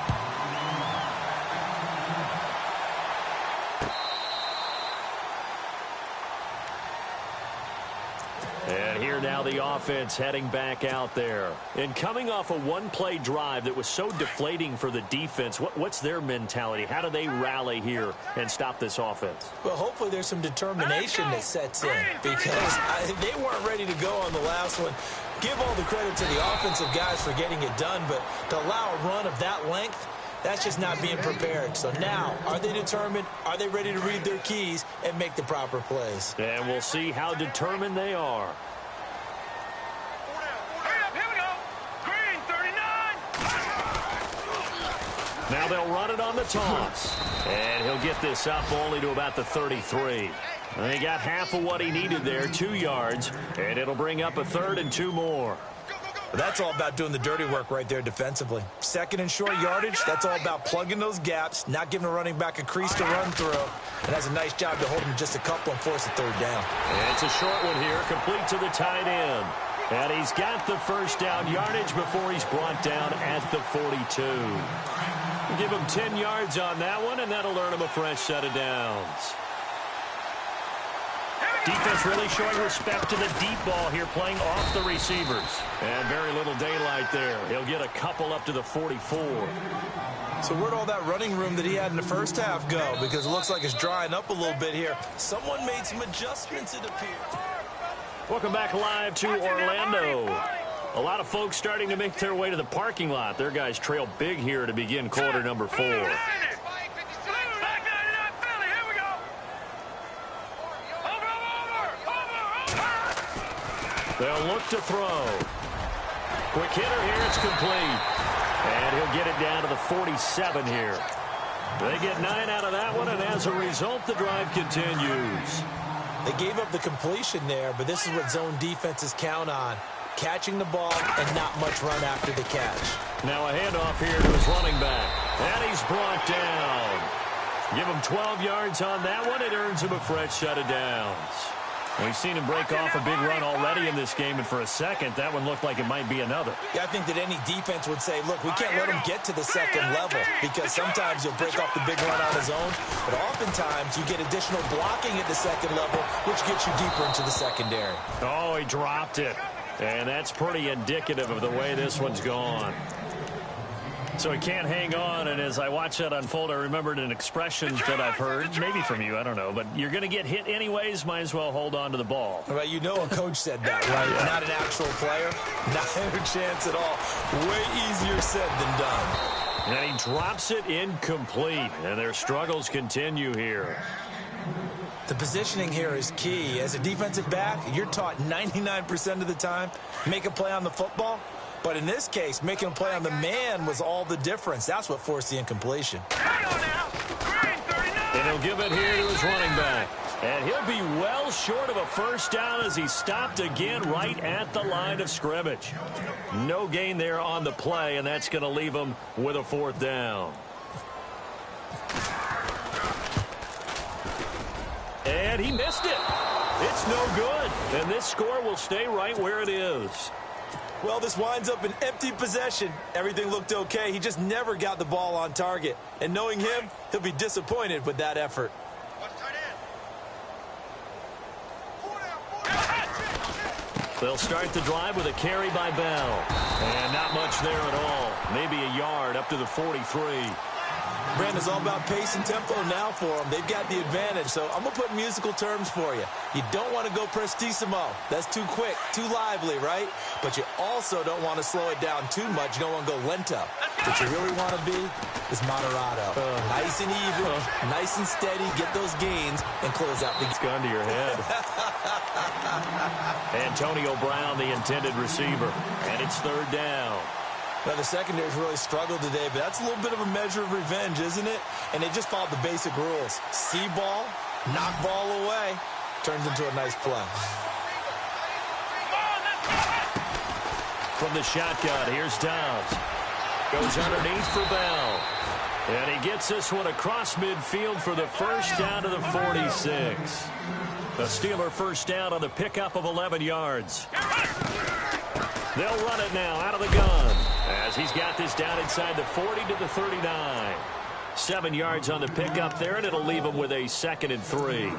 And here now the offense heading back out there. And coming off a 1-play drive that was so deflating for the defense, what's their mentality? How do they rally here and stop this offense? Well, hopefully there's some determination that sets in because they weren't ready to go on the last one. Give all the credit to the offensive guys for getting it done, but to allow a run of that length, that's just not being prepared. So now, are they determined? Are they ready to read their keys and make the proper plays? And we'll see how determined they are. Here we go! Green 39! Now they'll run it on the toss. And he'll get this up only to about the 33. And he got half of what he needed there, 2 yards. And it'll bring up a 3rd and 2 more. That's all about doing the dirty work right there defensively. 2nd and short yardage, that's all about plugging those gaps, not giving a running back a crease to run through. And that's a nice job to hold him just a couple and force a 3rd down. And it's a short one here, complete to the tight end. And he's got the first down yardage before he's brought down at the 42. Give him 10 yards on that one, and that'll earn him a fresh set of downs. Defense really showing respect to the deep ball here, playing off the receivers. And very little daylight there. He'll get a couple up to the 44. So where'd all that running room that he had in the first half go? Because it looks like it's drying up a little bit here. Someone made some adjustments, it appears. Welcome back live to Orlando. A lot of folks starting to make their way to the parking lot. Their guys trail big here to begin quarter number 4. They'll look to throw. Quick hitter here, it's complete. And he'll get it down to the 47 here. They get 9 out of that one, and as a result, the drive continues. They gave up the completion there, but this is what zone defenses count on. Catching the ball and not much run after the catch. Now a handoff here to his running back. And he's brought down. Give him 12 yards on that one. It earns him a fresh set of downs. We've seen him break off a big run already in this game, and for a second, that one looked like it might be another. Yeah, I think that any defense would say, look, we can't let him get to the second level because sometimes he'll break off the big run on his own, but oftentimes you get additional blocking at the second level, which gets you deeper into the secondary. Oh, he dropped it, and that's pretty indicative of the way this one's gone. So he can't hang on, and as I watch that unfold, I remembered an expression that I've heard, maybe from you, I don't know, but you're going to get hit anyways, might as well hold on to the ball. Well, you know a coach said that, right? Yeah. Not an actual player, not a chance at all. Way easier said than done. And he drops it incomplete, and their struggles continue here. The positioning here is key. As a defensive back, you're taught 99% of the time, make a play on the football. But in this case, making a play on the man was all the difference. That's what forced the incompletion. And he'll give it here to his running back. And he'll be well short of a first down as he stopped again right at the line of scrimmage. No gain there on the play, and that's going to leave him with a 4th down. And he missed it. It's no good. And this score will stay right where it is. Well, this winds up an empty possession. Everything looked okay. He just never got the ball on target. And knowing him, he'll be disappointed with that effort. They'll start the drive with a carry by Bell. And not much there at all. Maybe a yard up to the 43. Brandon, it's all about pace and tempo now for them. They've got the advantage, so I'm going to put musical terms for you. You don't want to go prestissimo. That's too quick, too lively, right? But you also don't want to slow it down too much. You don't want to go lento. What you really want to be is moderato. Nice and even, nice and steady, get those gains, and close out the... It's gone to your head. Antonio Brown, the intended receiver. And it's third down. Now, the secondary's really struggled today, but that's a little bit of a measure of revenge, isn't it? And they just followed the basic rules. See ball, knock ball away. Turns into a nice play. From the shotgun, here's Dobbs. Goes underneath for Bell. And he gets this one across midfield for the first down to the 46. The Steeler first down on the pickup of 11 yards. They'll run it now out of the gun as he's got this down inside the 40 to the 39. 7 yards on the pickup there, and it'll leave him with a 2nd and 3.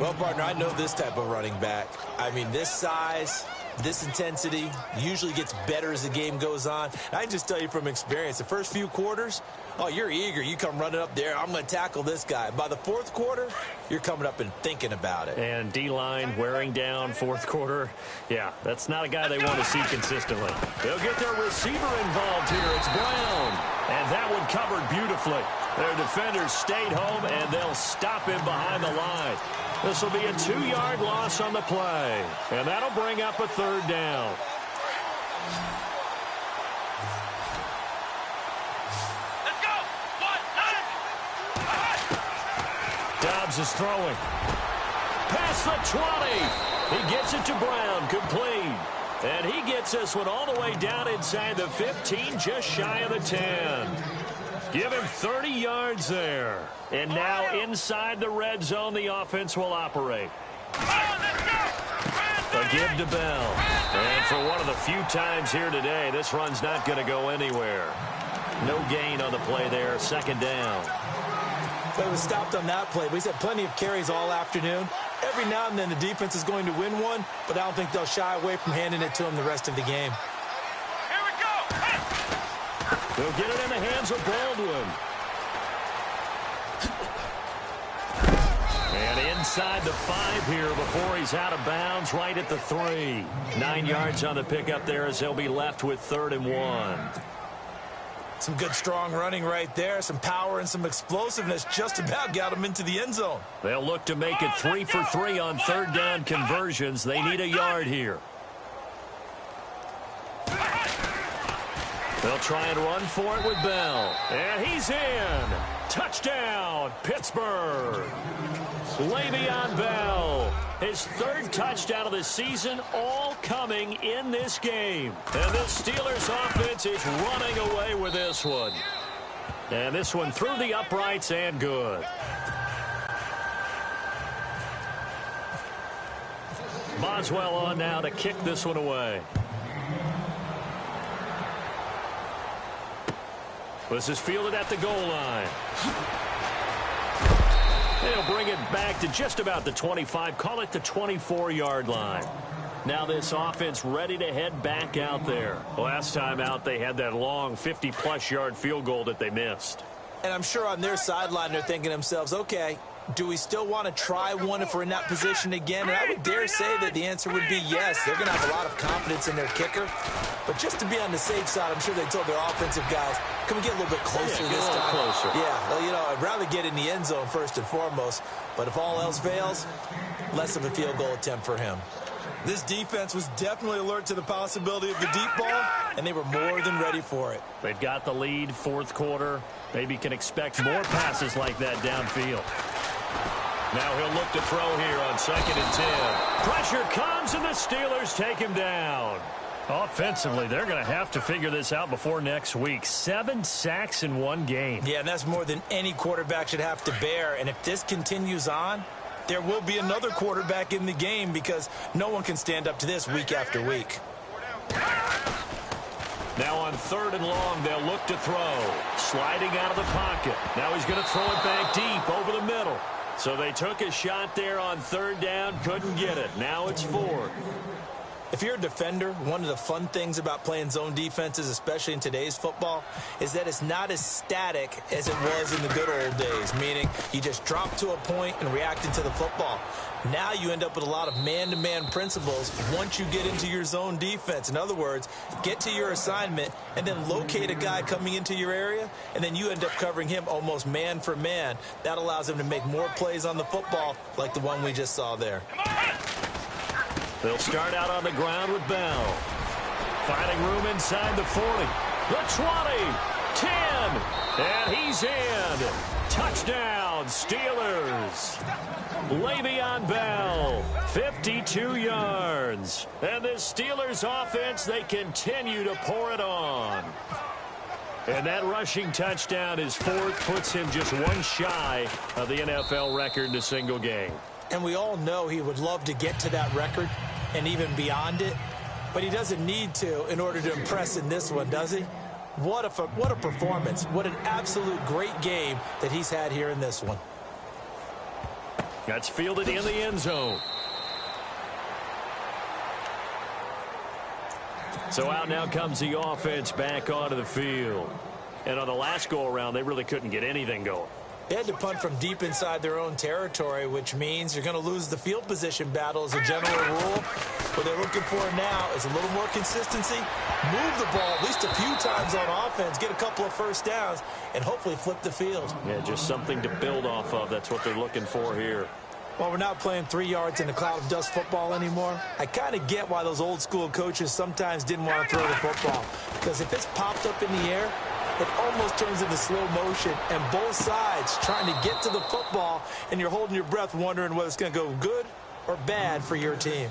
Well, partner, I know this type of running back. I mean, this size, this intensity usually gets better as the game goes on. And I can just tell you from experience, the first few quarters, oh, you're eager. You come running up there. I'm going to tackle this guy. By the fourth quarter, you're coming up and thinking about it. And D-line wearing down fourth quarter. Yeah, that's not a guy they want to see consistently. They'll get their receiver involved here. It's Brown. And that one covered beautifully. Their defenders stayed home, and they'll stop him behind the line. This will be a 2-yard loss on the play. And that'll bring up a third down. Dobbs is throwing. Past the 20. He gets it to Brown, complete. And he gets this one all the way down inside the 15, just shy of the 10. Give him 30 yards there. And now inside the red zone, the offense will operate. A give to Bell. And for one of the few times here today, this run's not going to go anywhere. No gain on the play there, 2nd down. But it was stopped on that play. He's had plenty of carries all afternoon. Every now and then the defense is going to win one, but I don't think they'll shy away from handing it to him the rest of the game. Here we go. They'll get it in the hands of Baldwin. And inside the 5 here before he's out of bounds, right at the 3. 9 yards on the pickup there as they'll be left with 3rd and 1. Some good, strong running right there. Some power and some explosiveness just about got him into the end zone. They'll look to make it 3 for 3 on 3rd down conversions. They need a yard here. They'll try and run for it with Bell. And he's in. Touchdown, Pittsburgh. Le'Veon Bell. His 3rd touchdown of the season, all coming in this game. And this Steelers offense is running away with this one. And this one through the uprights and good. Boswell on now to kick this one away. This is fielded at the goal line. They'll bring it back to just about the 25. Call it the 24-yard line. Now this offense ready to head back out there. Last time out, they had that long 50-plus yard field goal that they missed. And I'm sure on their sideline, they're thinking to themselves, okay, do we still want to try one if we're in that position again? And I would dare say that the answer would be yes. They're going to have a lot of confidence in their kicker. But just to be on the safe side, I'm sure they told their offensive guys, can we get a little bit closer this time? Closer. Yeah, well, you know, I'd rather get in the end zone first and foremost. But if all else fails, less of a field goal attempt for him. This defense was definitely alert to the possibility of the deep ball, and they were more than ready for it. They've got the lead, 4th quarter. Maybe can expect more passes like that downfield. Now he'll look to throw here on 2nd and 10. Pressure comes, and the Steelers take him down. Offensively, they're going to have to figure this out before next week. 7 sacks in one game. Yeah, and that's more than any quarterback should have to bear. And if this continues on, there will be another quarterback in the game because no one can stand up to this week after week. Now on 3rd and long, they'll look to throw. Sliding out of the pocket. Now he's going to throw it back deep over the middle. So they took a shot there on 3rd down, couldn't get it. Now it's 4th. If you're a defender, one of the fun things about playing zone defenses, especially in today's football, is that it's not as static as it was in the good old days, meaning you just drop to a point and react into the football. Now you end up with a lot of man-to-man principles once you get into your zone defense. In other words, get to your assignment and then locate a guy coming into your area, and then you end up covering him almost man for man. That allows him to make more plays on the football like the one we just saw there. They'll start out on the ground with Bell. Finding room inside the 40. The 20. 10. And he's in. Touchdown, Steelers. Le'Veon Bell, 52 yards. And this Steelers offense, they continue to pour it on. And that rushing touchdown is 4th, puts him just one shy of the NFL record in a single game. And we all know he would love to get to that record and even beyond it, but he doesn't need to in order to impress in this one, does he? What a performance. What an absolute great game that he's had here in this one. That's fielded in the end zone. So out now comes the offense back onto the field. And on the last go-around, they really couldn't get anything going. They had to punt from deep inside their own territory, which means you're going to lose the field position battle as a general rule. What they're looking for now is a little more consistency, move the ball at least a few times on offense, get a couple of first downs, and hopefully flip the field. Yeah, just something to build off of. That's what they're looking for here. While we're not playing 3 yards in a cloud of dust football anymore, I kind of get why those old school coaches sometimes didn't want to throw the football. Because if it's popped up in the air, it almost turns into slow motion, and both sides trying to get to the football, and you're holding your breath wondering whether it's going to go good or bad for your team.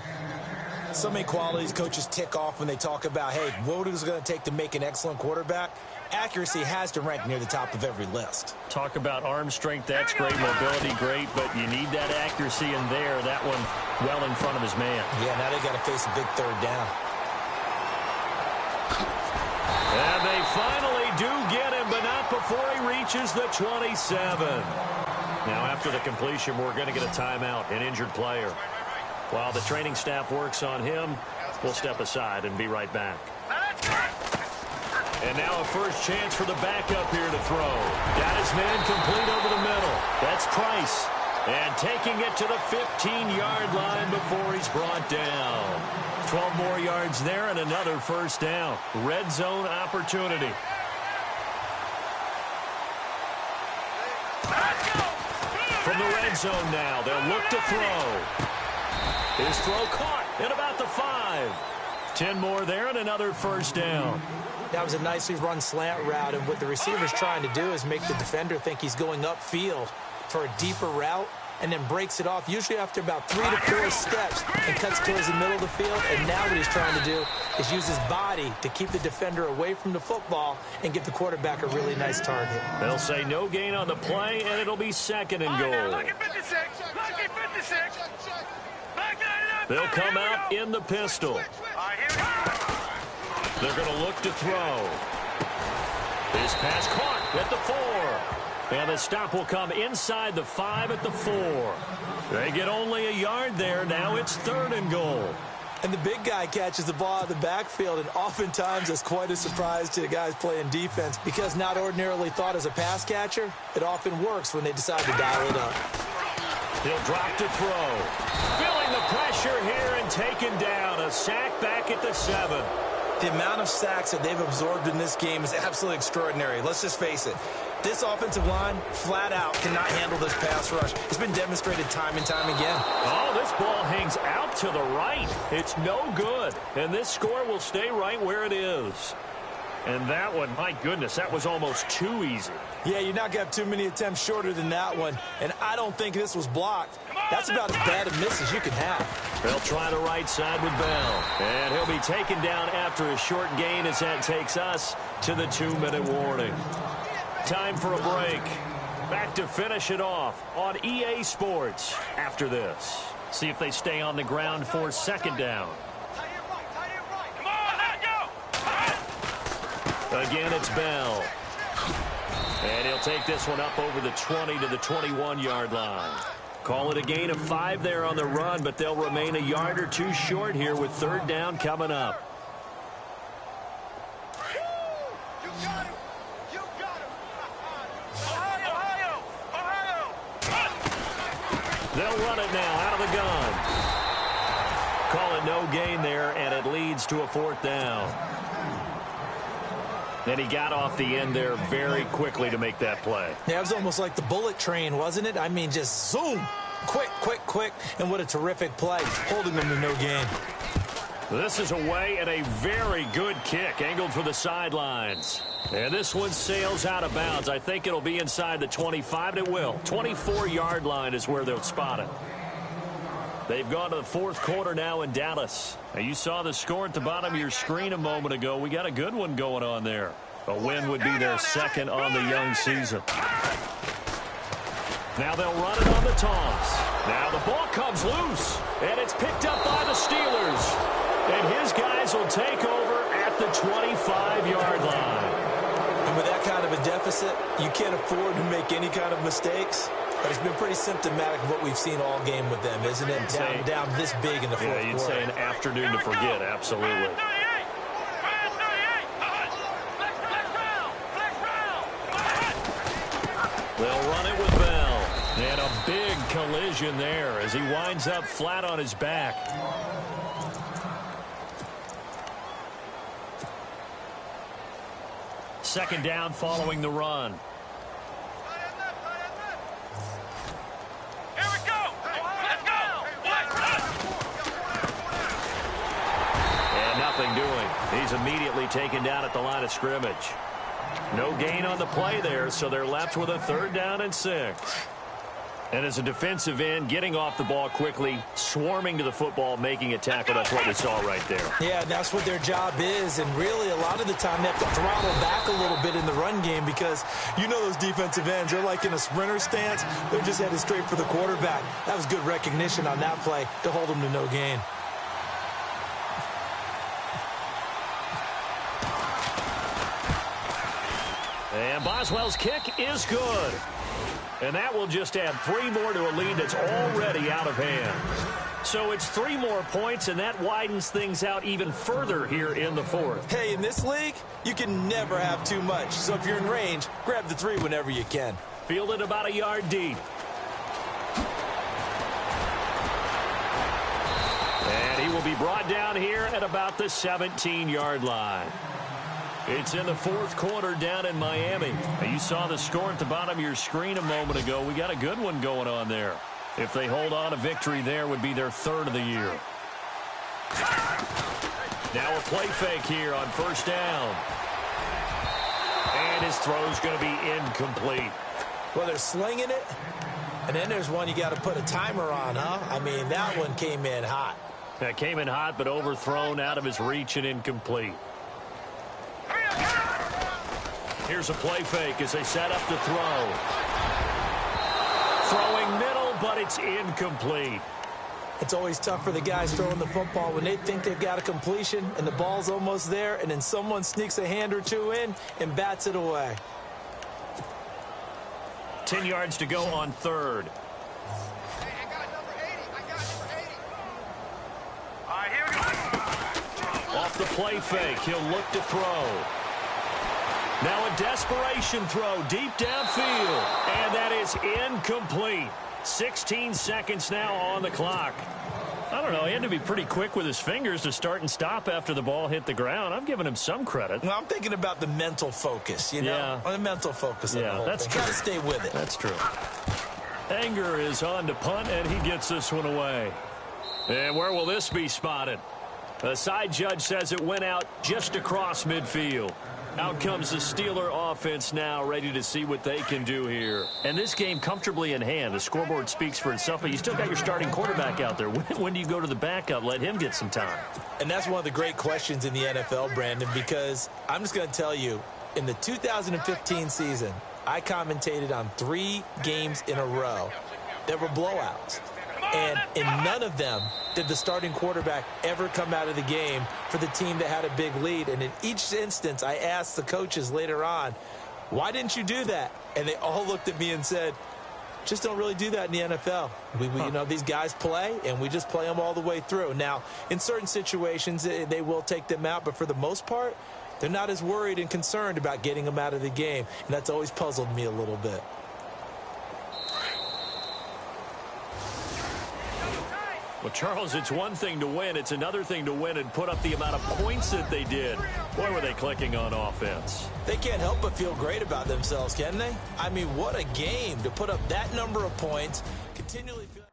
So many qualities coaches tick off when they talk about, hey, what is it going to take to make an excellent quarterback? Accuracy has to rank near the top of every list. Talk about arm strength, that's great. Mobility, great, but you need that accuracy in there. That one well in front of his man. Yeah, now they got to face a big 3rd down. And they finally do get him, but not before he reaches the 27. Now, after the completion, we're going to get a timeout, an injured player. While the training staff works on him, we'll step aside and be right back. And now a first chance for the backup here to throw. Got his man complete over the middle. That's Price. And taking it to the 15-yard line before he's brought down. 12 more yards there and another first down. Red zone opportunity. From the red zone now, they'll look to throw. His throw caught at about the 5. 10 more there and another first down. That was a nicely run slant route, and what the receiver's trying to do is make the defender think he's going upfield for a deeper route, and then breaks it off, usually after about 3 to 4 steps, and cuts towards the middle of the field. And now what he's trying to do is use his body to keep the defender away from the football and give the quarterback a really nice target. They'll say no gain on the play, and it'll be 2nd and goal. They'll come out in the pistol. They're going to look to throw. His pass caught at the 4. And the stop will come inside the 5 at the 4. They get only a yard there. Now it's 3rd and goal. And the big guy catches the ball out of the backfield, and oftentimes it's quite a surprise to the guys playing defense because not ordinarily thought as a pass catcher, it often works when they decide to dial it up. He'll drop to throw. Feeling the pressure here and taken down. A sack back at the 7. The amount of sacks that they've absorbed in this game is absolutely extraordinary. Let's just face it. This offensive line, flat out, cannot handle this pass rush. It's been demonstrated time and time again. Oh, this ball hangs out to the right. It's no good. And this score will stay right where it is. And that one, my goodness, that was almost too easy. Yeah, you're not going to have too many attempts shorter than that one. And I don't think this was blocked. That's about as bad a miss as you can have. They'll try the right side with Bell. And he'll be taken down after a short gain as that takes us to the 2-minute warning. Time for a break. Back to finish it off on EA Sports after this. See if they stay on the ground for second down. Come on, let go. Again, it's Bell. And he'll take this one up over the 20 to the 21-yard line. Call it a gain of 5 there on the run, but they'll remain a yard or two short here with third down coming up. You got him. You got him. Ohio. They'll run it now out of the gun. Call it no gain there, and it leads to a fourth down. And he got off the end there very quickly to make that play. Yeah, it was almost like the bullet train, wasn't it? I mean, just zoom. Quick. And what a terrific play, holding them to no gain. This is away and a very good kick, angled for the sidelines. And this one sails out of bounds. I think it'll be inside the 25, and it will. 24-yard line is where they'll spot it. They've gone to the fourth quarter now in Dallas. Now, you saw the score at the bottom of your screen a moment ago. We got a good one going on there. A win would be their second on the young season. Now they'll run it on the toss. Now the ball comes loose, and it's picked up by the Steelers. And his guys will take over at the 25-yard line. And with that kind of a deficit, you can't afford to make any kind of mistakes. But it's been pretty symptomatic of what we've seen all game with them, isn't it? Down this big in the fourth quarter. Yeah, you'd say an afternoon to forget, absolutely. They'll run it with Bell. And a big collision there as he winds up flat on his back. Second down following the run. Doing. He's immediately taken down at the line of scrimmage. No gain on the play there, so they're left with a third down and 6. And as a defensive end, getting off the ball quickly, swarming to the football, making a tackle, that's what we saw right there. Yeah, that's what their job is, and really a lot of the time they have to throttle back a little bit in the run game because you know those defensive ends, they're like in a sprinter stance. They're just headed straight for the quarterback. That was good recognition on that play to hold them to no gain. And Boswell's kick is good. And that will just add 3 more to a lead that's already out of hand. So it's 3 more points, and that widens things out even further here in the fourth. Hey, in this league, you can never have too much. So if you're in range, grab the 3 whenever you can. Fielded about a yard deep. And he will be brought down here at about the 17-yard line. It's in the fourth quarter down in Miami. Now, you saw the score at the bottom of your screen a moment ago. We got a good one going on there. If they hold on, a victory there would be their 3rd of the year. Now a play fake here on first down. And his throw's going to be incomplete. Well, they're slinging it, and then there's one you got to put a timer on, huh? I mean, that one came in hot. That came in hot, but overthrown out of his reach and incomplete. Here's a play fake as they set up to throw. Throwing middle, but it's incomplete. It's always tough for the guys throwing the football when they think they've got a completion and the ball's almost there, and then someone sneaks a hand or 2 in and bats it away. 10 yards to go on 3rd. Hey, I got number 80. All right, here we go. Off the play fake, he'll look to throw. Now a desperation throw deep downfield, and that is incomplete. 16 seconds now on the clock. I don't know, he had to be pretty quick with his fingers to start and stop after the ball hit the ground. I'm giving him some credit. Well, I'm thinking about the mental focus, you know? Yeah. The mental focus of the whole thing. Got to stay with it. That's true. Anger is on to punt, and he gets this one away. And where will this be spotted? The side judge says it went out just across midfield. Out comes the Steeler offense now, ready to see what they can do here. And this game comfortably in hand. The scoreboard speaks for itself, but you still got your starting quarterback out there. When do you go to the backup? Let him get some time. And that's one of the great questions in the NFL, Brandon, because I'm just going to tell you, in the 2015 season, I commentated on 3 games in a row that were blowouts. And in none of them did the starting quarterback ever come out of the game for the team that had a big lead. And in each instance, I asked the coaches later on, why didn't you do that? And they all looked at me and said, just don't really do that in the NFL. You know, these guys play, and we just play them all the way through. Now, in certain situations, they will take them out, but for the most part, they're not as worried and concerned about getting them out of the game. And that's always puzzled me a little bit. Well, Charles, it's one thing to win. It's another thing to win and put up the amount of points that they did. Boy, were they clicking on offense. They can't help but feel great about themselves, can they? I mean, what a game to put up that number of points, continually feel.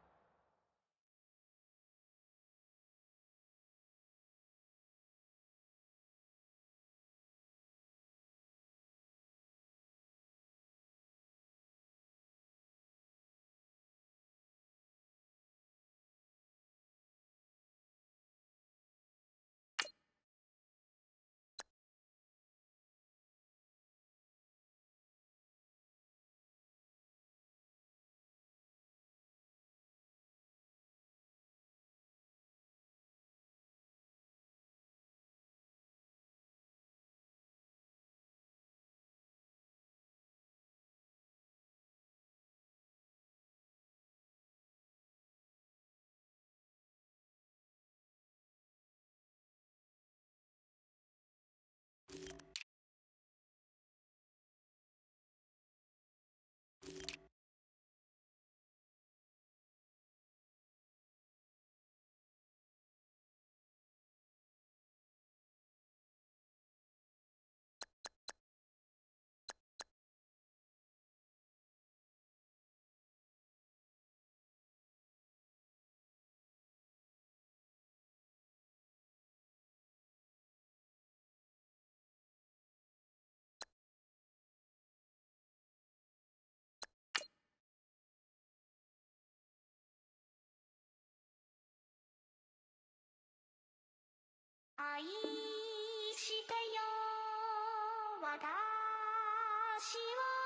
愛してよ私を